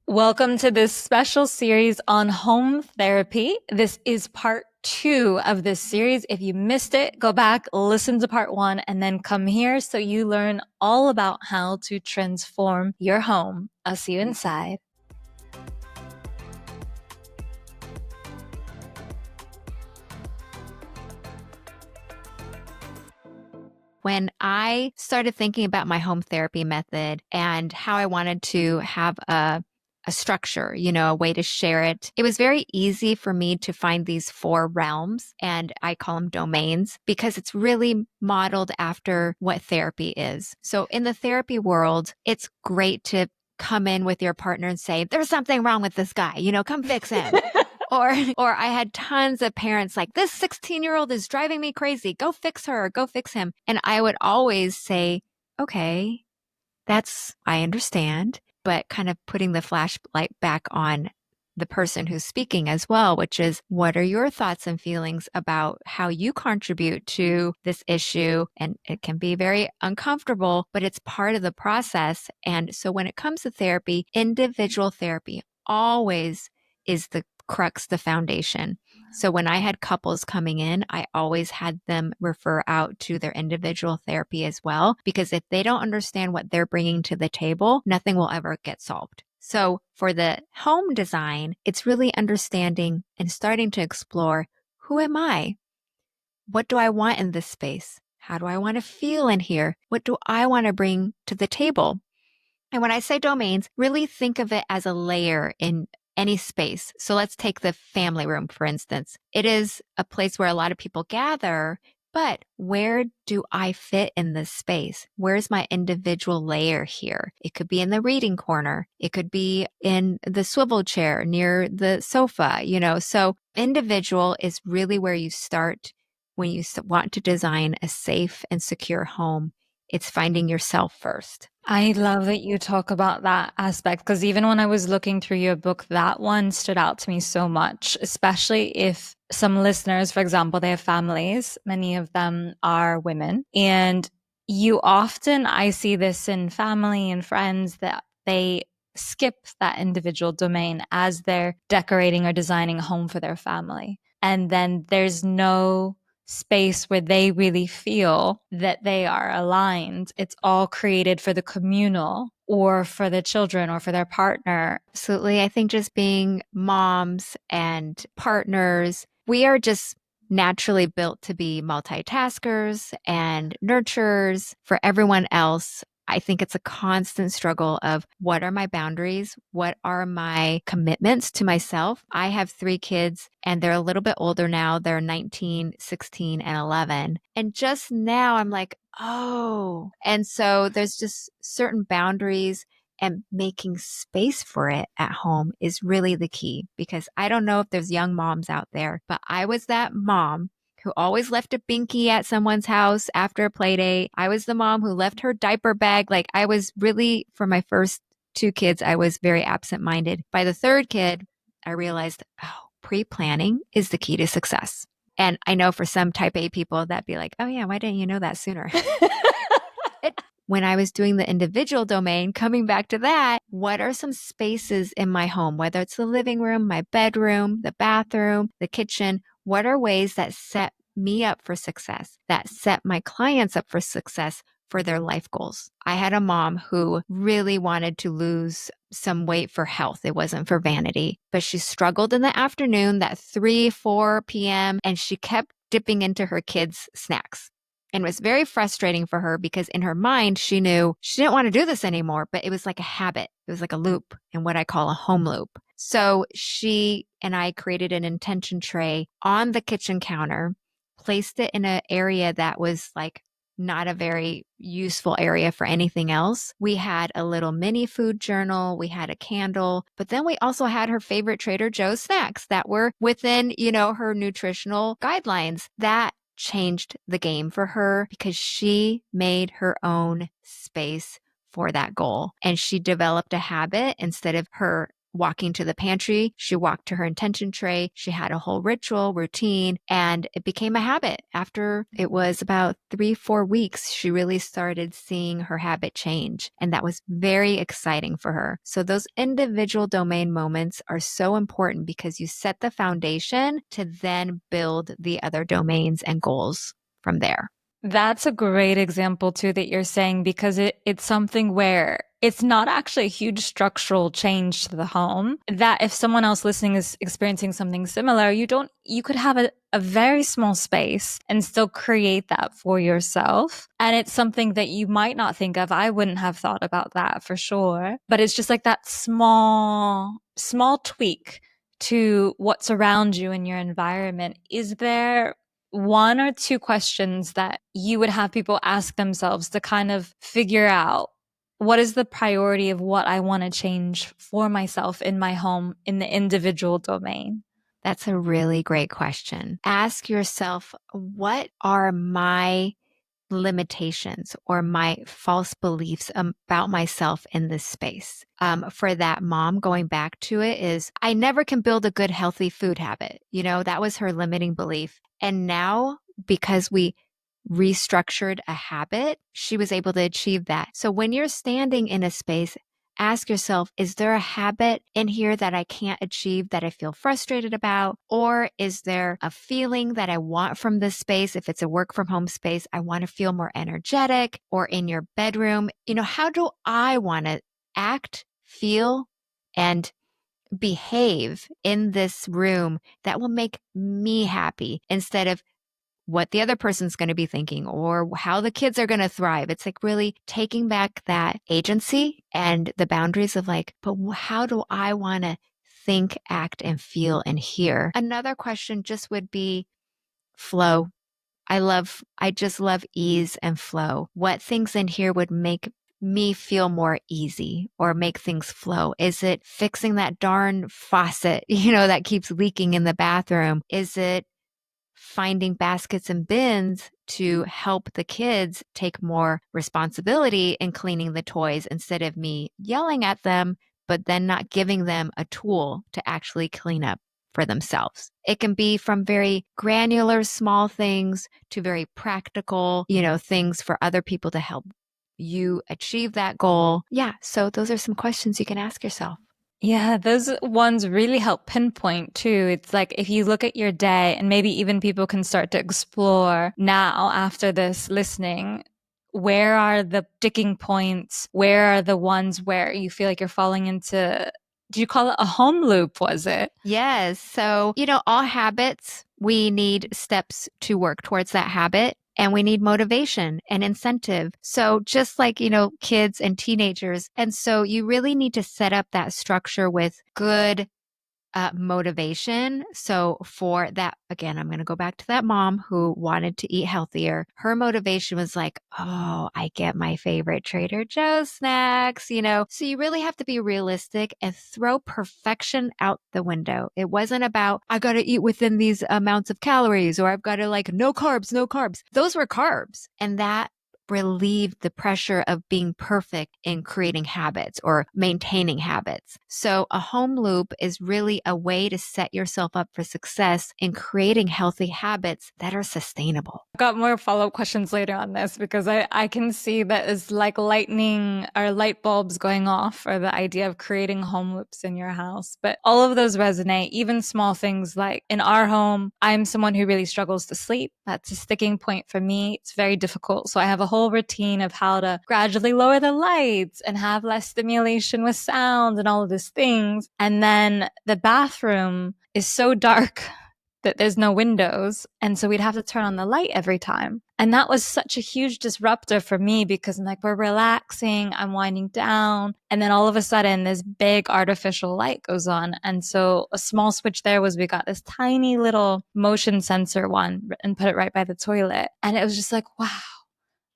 Welcome to this special series on home therapy. This is part 2 of this series. If you missed it, go back, listen to part 1, and then come here so you learn all about how to transform your home. I'll see you inside. When I started thinking about my home therapy method and how I wanted to have a structure, a way to share it, it was very easy for me to find these 4 realms, and I call them domains because it's really modeled after what therapy is. So in the therapy world, it's great to come in with your partner and say, there's something wrong with this guy, come fix him. Or I had tons of parents like, this 16-year-old is driving me crazy. Go fix her, go fix him. And I would always say, okay, I understand, but kind of putting the flashlight back on the person who's speaking as well, which is, what are your thoughts and feelings about how you contribute to this issue? And it can be very uncomfortable, but it's part of the process. And so when it comes to therapy, individual therapy always is the crux, the foundation. So when I had couples coming in, I always had them refer out to their individual therapy as well, because if they don't understand what they're bringing to the table, nothing will ever get solved. So for the home design, it's really understanding and starting to explore, who am I? What do I want in this space? How do I want to feel in here? What do I want to bring to the table? And when I say domains, really think of it as a layer in any space. So let's take the family room, for instance. It is a place where a lot of people gather, but where do I fit in this space? Where's my individual layer here? It could be in the reading corner. It could be in the swivel chair near the sofa, So individual is really where you start when you want to design a safe and secure home. It's finding yourself first. I love that you talk about that aspect, because even when I was looking through your book, that one stood out to me so much, especially if some listeners, for example, they have families, many of them are women. And I see this in family and friends, that they skip that individual domain as they're decorating or designing a home for their family. And then there's no space where they really feel that they are aligned. It's all created for the communal or for the children or for their partner. Absolutely. I think just being moms and partners, we are just naturally built to be multitaskers and nurturers for everyone else. I think it's a constant struggle of, what are my boundaries? What are my commitments to myself? I have 3 kids and they're a little bit older now. They're 19, 16, and 11. And just now I'm like, oh. And so there's just certain boundaries, and making space for it at home is really the key, because I don't know if there's young moms out there, but I was that mom who always left a binky at someone's house after a play date. I was the mom who left her diaper bag. Like, I was really, for my first 2 kids, I was very absent-minded. By the 3rd kid, I realized, pre-planning is the key to success. And I know for some type A people, that'd be like, oh yeah, why didn't you know that sooner? When I was doing the individual domain, coming back to that, what are some spaces in my home, whether it's the living room, my bedroom, the bathroom, the kitchen? What are ways that set me up for success, that set my clients up for success for their life goals? I had a mom who really wanted to lose some weight for health. It wasn't for vanity, but she struggled in the afternoon, that 3-4 p.m., and she kept dipping into her kids' snacks. And it was very frustrating for her, because in her mind, she knew she didn't want to do this anymore, but it was like a habit. It was like a loop, and what I call a home loop. So she and I created an intention tray on the kitchen counter, placed it in an area that was like not a very useful area for anything else. We had a little mini food journal. We had a candle, but then we also had her favorite Trader Joe's snacks that were within, her nutritional guidelines. That changed the game for her, because she made her own space for that goal. And she developed a habit. Instead of her walking to the pantry, she walked to her intention tray. She had a whole ritual routine, and it became a habit. After it was about 3-4 weeks, she really started seeing her habit change. And that was very exciting for her. So those individual domain moments are so important because you set the foundation to then build the other domains and goals from there. That's a great example too that you're saying, because it's something where it's not actually a huge structural change to the home, that if someone else listening is experiencing something similar, you could have a very small space and still create that for yourself. And it's something that you might not think of. I wouldn't have thought about that for sure, but it's just like that small tweak to what's around you in your environment. Is there one or two questions that you would have people ask themselves to kind of figure out what is the priority of what I want to change for myself in my home in the individual domain? That's a really great question. Ask yourself, what are my limitations or my false beliefs about myself in this space? For that mom, going back to it, is I never can build a good, healthy food habit. That was her limiting belief. And now, because we restructured a habit, she was able to achieve that. So when you're standing in a space, ask yourself, is there a habit in here that I can't achieve that I feel frustrated about? Or is there a feeling that I want from this space? If it's a work from home space, I want to feel more energetic. Or in your bedroom, how do I want to act, feel, and behave in this room that will make me happy instead of what the other person's going to be thinking or how the kids are going to thrive. It's like really taking back that agency and the boundaries of like, but how do I want to think, act, and feel and hear? Another question just would be flow. I just love ease and flow. What things in here would make me feel more easy or make things flow? Is it fixing that darn faucet, that keeps leaking in the bathroom? Is it finding baskets and bins to help the kids take more responsibility in cleaning the toys instead of me yelling at them, but then not giving them a tool to actually clean up for themselves? It can be from very granular, small things to very practical, things for other people to help you achieve that goal. Yeah. So those are some questions you can ask yourself. Yeah, those ones really help pinpoint too. It's like if you look at your day, and maybe even people can start to explore now after this listening, where are the sticking points? Where are the ones where you feel like you're falling into, do you call it a home loop, was it? Yes. So, all habits, we need steps to work towards that habit. And we need motivation and incentive. So just like, kids and teenagers. And so you really need to set up that structure with good motivation. So for that, again, I'm going to go back to that mom who wanted to eat healthier. Her motivation was like, oh, I get my favorite Trader Joe's snacks, So you really have to be realistic and throw perfection out the window. It wasn't about, I got to eat within these amounts of calories, or I've got to like, no carbs, no carbs. Those were carbs. And that relieved the pressure of being perfect in creating habits or maintaining habits. So a home loop is really a way to set yourself up for success in creating healthy habits that are sustainable. I've got more follow-up questions later on this because I can see that it's like lightning or light bulbs going off for the idea of creating home loops in your house. But all of those resonate, even small things like in our home, I'm someone who really struggles to sleep. That's a sticking point for me. It's very difficult. So I have a whole routine of how to gradually lower the lights and have less stimulation with sound and all of these things. And then the bathroom is so dark that there's no windows. And so we'd have to turn on the light every time. And that was such a huge disruptor for me because I'm like, we're relaxing, I'm winding down. And then all of a sudden this big artificial light goes on. And so a small switch there was we got this tiny little motion sensor one and put it right by the toilet. And it was just like, wow.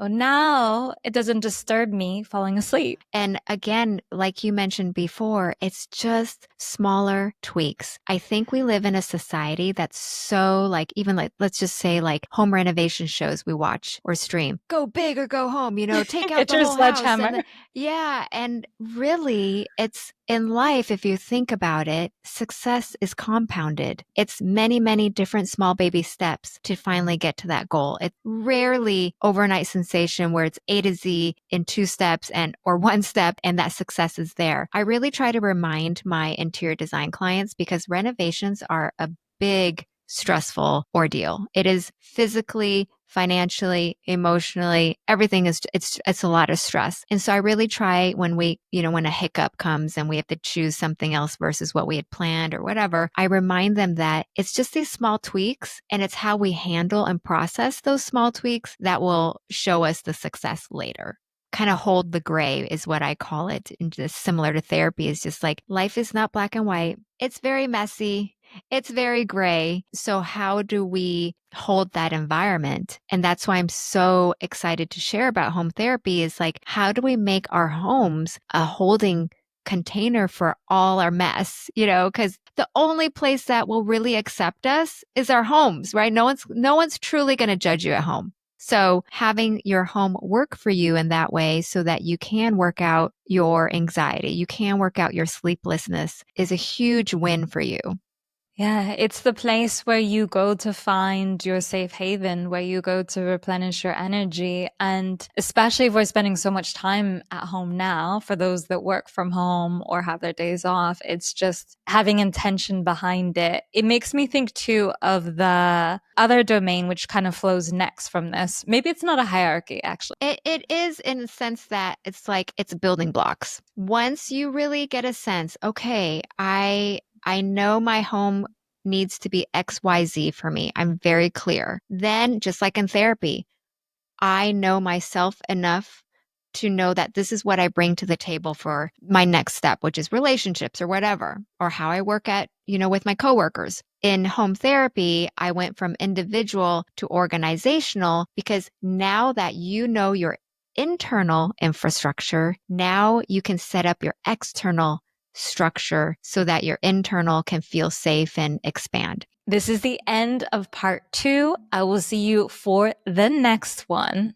Well, now it doesn't disturb me falling asleep. And again, like you mentioned before, it's just smaller tweaks. I think we live in a society that's so like, even like, let's just say like home renovation shows we watch or stream, go big or go home, take out Get the your whole house. sledgehammer. Yeah. And really, it's in life, if you think about it, success is compounded. It's many, many different small baby steps to finally get to that goal. It's rarely overnight sensation where it's A to Z in 2 steps or 1 step and that success is there. I really try to remind my interior design clients because renovations are a big stressful ordeal. It is physically, financially, emotionally, everything is it's a lot of stress. And so I really try when when a hiccup comes and we have to choose something else versus what we had planned or whatever, I remind them that it's just these small tweaks and it's how we handle and process those small tweaks that will show us the success later. Kind of hold the gray is what I call it. And just similar to therapy is just like life is not black and white. It's very messy. It's very gray. So how do we hold that environment? And that's why I'm so excited to share about home therapy is like, how do we make our homes a holding container for all our mess, because the only place that will really accept us is our homes, right? No one's truly going to judge you at home. So having your home work for you in that way so that you can work out your anxiety, you can work out your sleeplessness is a huge win for you. Yeah, it's the place where you go to find your safe haven, where you go to replenish your energy. And especially if we're spending so much time at home now, for those that work from home or have their days off, it's just having intention behind it. It makes me think too of the other domain, which kind of flows next from this. Maybe it's not a hierarchy, actually. It is in the sense that it's like it's building blocks. Once you really get a sense, okay, I know my home needs to be XYZ for me. I'm very clear. Then, just like in therapy, I know myself enough to know that this is what I bring to the table for my next step, which is relationships or whatever, or how I work with my coworkers. In home therapy, I went from individual to organizational because now that you know your internal infrastructure, now you can set up your external structure so that your internal can feel safe and expand. This is the end of part 2. I will see you for the next one.